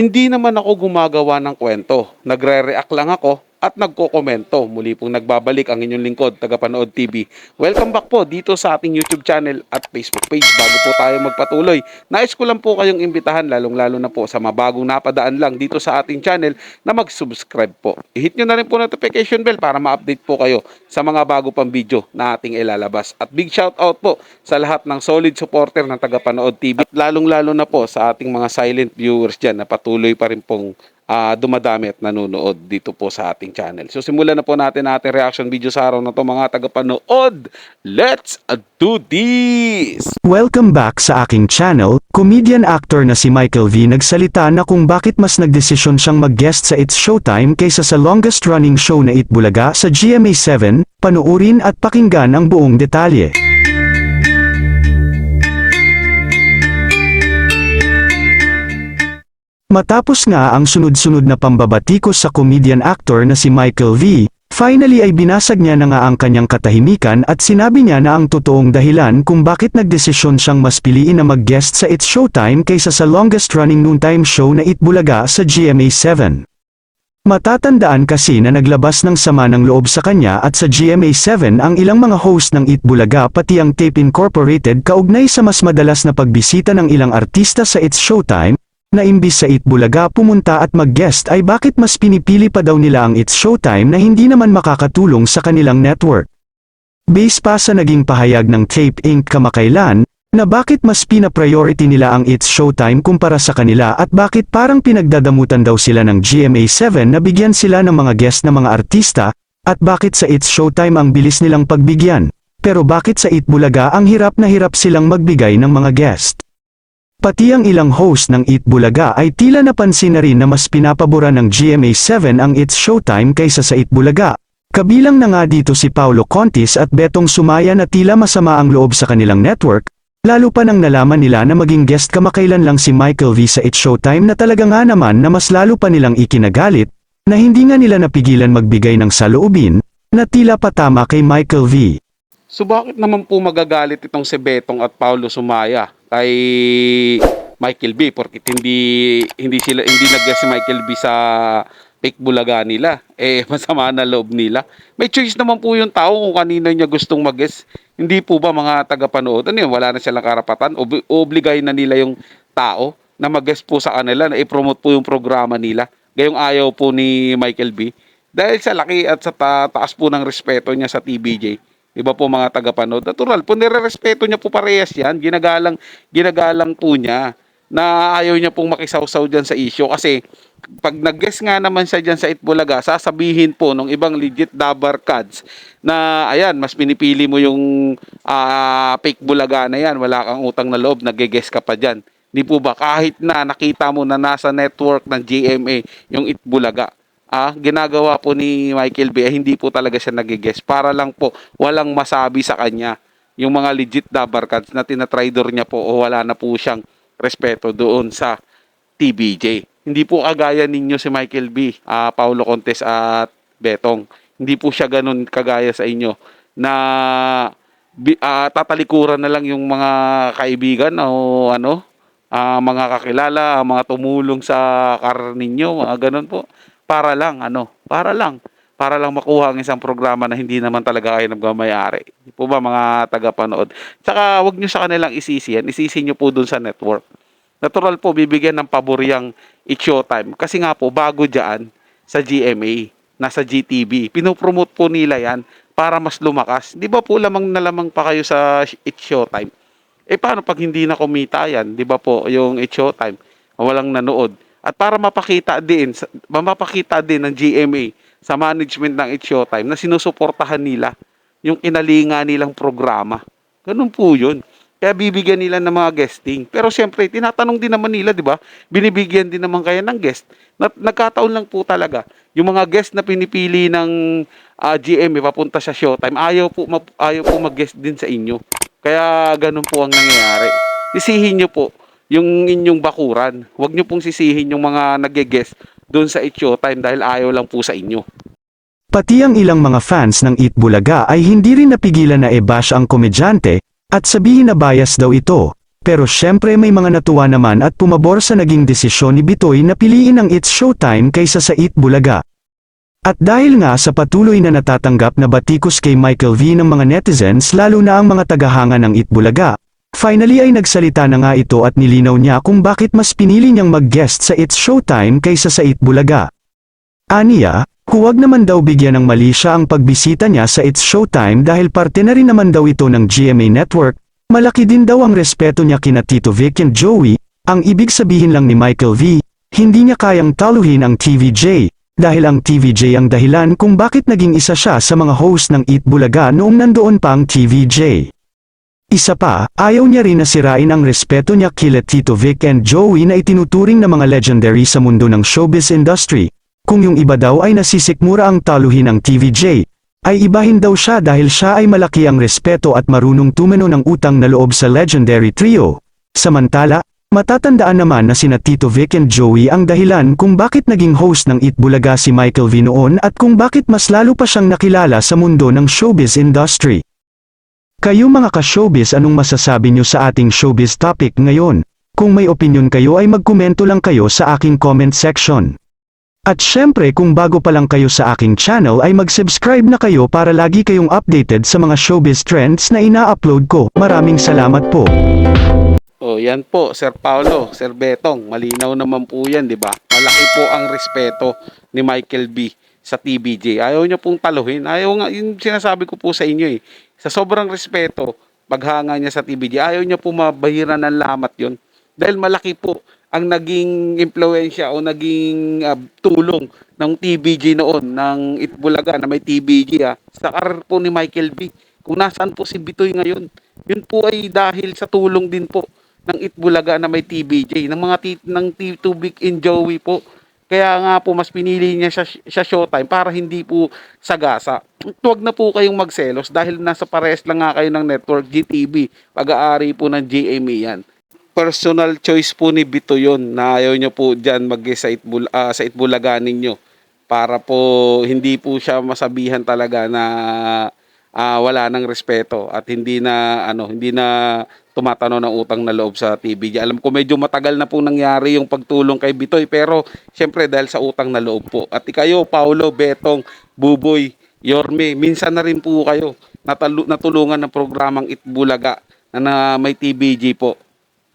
Hindi naman ako gumagawa ng kwento. Nagre-react lang ako at nagkokomento. Muli pong nagbabalik ang inyong lingkod, Tagapanood TV. Welcome back po dito sa ating YouTube channel at Facebook page. Bago po tayo magpatuloy, nais ko lang po kayong imbitahan, lalong-lalo na po sa mabagong napadaan lang dito sa ating channel, na mag-subscribe po. I-hit nyo na rin po notification bell para ma-update po kayo sa mga bago pang video na ating ilalabas. At big shout out po sa lahat ng solid supporter ng Tagapanood TV. At lalong-lalo na po sa ating mga silent viewers dyan na patuloy pa rin pong dumadami at nanonood dito po sa ating channel. So simulan na po natin ating reaction video sa araw na to, mga tagapanood. Let's do this! Welcome back sa aking channel. Comedian actor na si Michael V nagsalita na kung bakit mas nagdesisyon siyang mag-guest sa It's Showtime kaysa sa longest running show na Itbulaga sa GMA7. Panuurin at pakinggan ang buong detalye. Matapos nga ang sunod-sunod na pambabatikos sa comedian actor na si Michael V, finally ay binasag niya na nga ang kanyang katahimikan at sinabi niya na ang totoong dahilan kung bakit nagdesisyon siyang mas piliin na mag-guest sa It's Showtime kaysa sa longest-running noontime show na Itbulaga sa GMA7. Matatandaan kasi na naglabas ng sama ng loob sa kanya at sa GMA7 ang ilang mga host ng Itbulaga pati ang Tape Incorporated kaugnay sa mas madalas na pagbisita ng ilang artista sa It's Showtime, na imbis sa Itbulaga pumunta at mag-guest ay bakit mas pinipili pa daw nila ang It's Showtime na hindi naman makakatulong sa kanilang network. Base pa sa naging pahayag ng Tape Inc. kamakailan, na bakit mas pina-priority nila ang It's Showtime kumpara sa kanila at bakit parang pinagdadamutan daw sila ng GMA7 na bigyan sila ng mga guest na mga artista, at bakit sa It's Showtime ang bilis nilang pagbigyan, pero bakit sa Itbulaga ang hirap na hirap silang magbigay ng mga guest. Pati ang ilang host ng Itbulaga ay tila napansin na rin na mas pinapaboran ng GMA7 ang It's Showtime kaysa sa Itbulaga. Kabilang na nga dito si Paulo Contis at Betong Sumaya na tila masama ang loob sa kanilang network, lalo pa nang nalaman nila na maging guest kamakailan lang si Michael V sa It's Showtime na talaga nga naman na mas lalo pa nilang ikinagalit, na hindi nga nila napigilan magbigay ng saloobin, na tila patama kay Michael V. So bakit naman po magagalit itong si Betong at Paulo Sumaya kay Michael B, porque hindi nag-guest si Michael B sa Itbulaga nila, masama na loob nila. May choice naman po yung tao kung kanino niya gustong mag-guest. Hindi po ba, mga tagapanood, ano yun, wala na silang karapatan, obligahin na nila yung tao na mag-guest po sa kanila, na i-promote po yung programa nila, gayong ayaw po ni Michael B, dahil sa laki at sa taas po ng respeto niya sa TVJ. Iba po, mga tagapanood, natural po, nire-respeto niya po parehas yan, ginagalang po niya, na ayaw niya pong makisawsaw dyan sa issue. Kasi pag nag-guest nga naman siya dyan sa Itbulaga, sasabihin po nung ibang legit dabar cads na ayan, mas pinipili mo yung fake Bulaga na yan, wala kang utang na loob, nag-guest ka pa dyan. Di po ba, kahit na nakita mo na nasa network ng GMA yung Itbulaga, ginagawa po ni Michael B, hindi po talaga siya nag-guest para lang po walang masabi sa kanya yung mga legit dabar cads na tinatridor niya po o wala na po siyang respeto doon sa TVJ. Hindi po kagaya ninyo si Michael B, Paulo Contes at Betong. Hindi po siya ganun kagaya sa inyo na tatalikuran na lang yung mga kaibigan o mga kakilala, mga tumulong sa karir ninyo, mga ganun po. Para lang makuha ang isang programa na hindi naman talaga kayo nagmamayari. Di po ba, mga tagapanood? Tsaka wag nyo sa kanilang isisi yan. Isisi nyo po dun sa network. Natural po, bibigyan ng pabor yung It's Showtime. Kasi nga po, bago dyan sa GMA, nasa GTV, pinopromote po nila yan para mas lumakas. Di ba po, lamang na lamang pa kayo sa It's Showtime? Paano pag hindi na kumita yan? Di ba po, yung It's Showtime, walang nanood. At para mapakita din ng GMA sa management ng It's Showtime na sinusuportahan nila yung kinalinga nilang programa. Ganun po yun. Kaya bibigyan nila ng mga guesting. Pero siyempre, tinatanong din naman nila, di ba? Binibigyan din naman kaya ng guest. Nagkataon lang po talaga. Yung mga guest na pinipili ng GMA papunta sa Showtime, ayaw po mag-guest din sa inyo. Kaya ganun po ang nangyayari. Sisihin nyo po yung inyong bakuran. Huwag nyo pong sisihin yung mga nag-guest doon sa It's Showtime dahil ayaw lang po sa inyo. Pati ang ilang mga fans ng Itbulaga ay hindi rin napigilan na i-bash ang komedyante, at sabihin na bias daw ito, pero syempre may mga natuwa naman at pumabor sa naging desisyon ni Bitoy na piliin ang It's Showtime kaysa sa Eat Bulaga. At dahil nga sa patuloy na natatanggap na batikos kay Michael V ng mga netizens lalo na ang mga tagahanga ng Eat Bulaga, finally ay nagsalita na nga ito at nilinaw niya kung bakit mas pinili niyang mag-guest sa It's Showtime kaysa sa Eat Bulaga. Aniya, huwag naman daw bigyan ng mali siya ang pagbisita niya sa It's Showtime dahil parte na rin naman daw ito ng GMA Network, malaki din daw ang respeto niya kina Tito Vic and Joey, ang ibig sabihin lang ni Michael V, hindi niya kayang taluhin ang TVJ. Dahil ang TVJ ang dahilan kung bakit naging isa siya sa mga host ng Eat Bulaga noong nandoon pa ang TVJ. Isa pa, ayaw niya rin na sirain ang respeto niya kila Tito Vic and Joey na itinuturing na mga legendary sa mundo ng showbiz industry. Kung yung iba daw ay nasisikmura ang taluhin ng TVJ, ay ibahin daw siya dahil siya ay malaki ang respeto at marunong tumeno ng utang na loob sa legendary trio. Samantala, matatandaan naman na sina Tito Vic and Joey ang dahilan kung bakit naging host ng Eat Bulaga si Michael V noon at kung bakit mas lalo pa siyang nakilala sa mundo ng showbiz industry. Kayo mga ka-showbiz, anong masasabi nyo sa ating showbiz topic ngayon? Kung may opinion kayo ay magkomento lang kayo sa aking comment section. At syempre kung bago pa lang kayo sa aking channel ay mag-subscribe na kayo para lagi kayong updated sa mga showbiz trends na ina-upload ko. Maraming salamat po. Oh, yan po, Sir Paulo, Sir Betong, malinaw naman po yan, di ba? Malaki po ang respeto ni Michael B sa TVJ. Ayaw niya pong taluhin. Ayaw nga, yung sinasabi ko po sa inyo eh. Sa sobrang respeto, paghanga niya sa TVJ, ayaw niya po mabahiran ng lamat yon. Dahil malaki po ang naging impluensya o naging tulong ng TVJ noon, ng Itbulaga na may TVJ sa karir po ni Michael B. Kung nasaan po si Bitoy ngayon, yun po ay dahil sa tulong din po ng Itbulaga na may TVJ, ng mga ng Tito Vic and Joey po. Kaya nga po mas pinili niya siya Showtime para hindi po sagasa. Huwag na po kayong magselos dahil nasa pares lang nga kayo ng network GTV, pag-aari po ng GMA yan. Personal choice po ni Bito yun na ayaw niya po dyan sa Itbulaga ninyo para po hindi po siya masabihan talaga na wala ng respeto at hindi na tumatano ng utang na loob sa TVJ. Alam ko medyo matagal na po nangyari yung pagtulong kay Bitoy pero syempre dahil sa utang na loob po. At kayo, Paulo, Betong, Buboy, Yorme, minsan na rin po kayo natulungan ng programang Itbulaga na may TVJ po.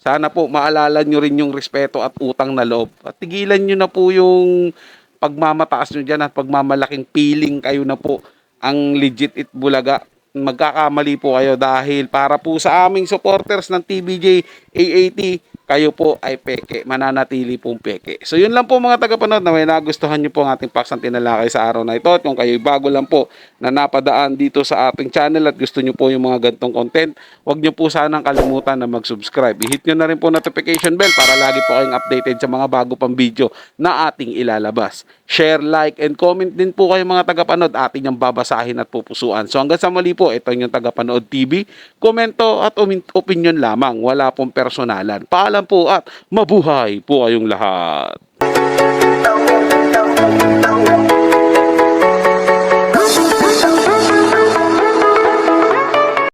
Sana po maalala nyo rin yung respeto at utang na loob. At tigilan nyo na po yung pagmamataas nyo dyan at pagmamalaking piling kayo na po ang legit Itbulaga. Magkakamali po kayo dahil para po sa aming supporters ng TVJ AAT, kayo po ay peke, mananatili pong peke. So yun lang po mga tagapanood, na may nagustuhan nyo po ang ating paksang tinalakay sa araw na ito. At kung kayo bago lang po na napadaan dito sa ating channel at gusto nyo po yung mga gantong content, huwag nyo po sanang kalimutan na mag-subscribe. I-hit nyo na rin po notification bell para lagi po kayong updated sa mga bago pang video na ating ilalabas. Share, like, and comment din po kayo mga tagapanood, ating yung babasahin at pupusuan. So hanggang sa muli po, ito yung Tagapanood TV. Komento at opinion lamang, wala pong personalan. Paalam po at mabuhay po kayong lahat.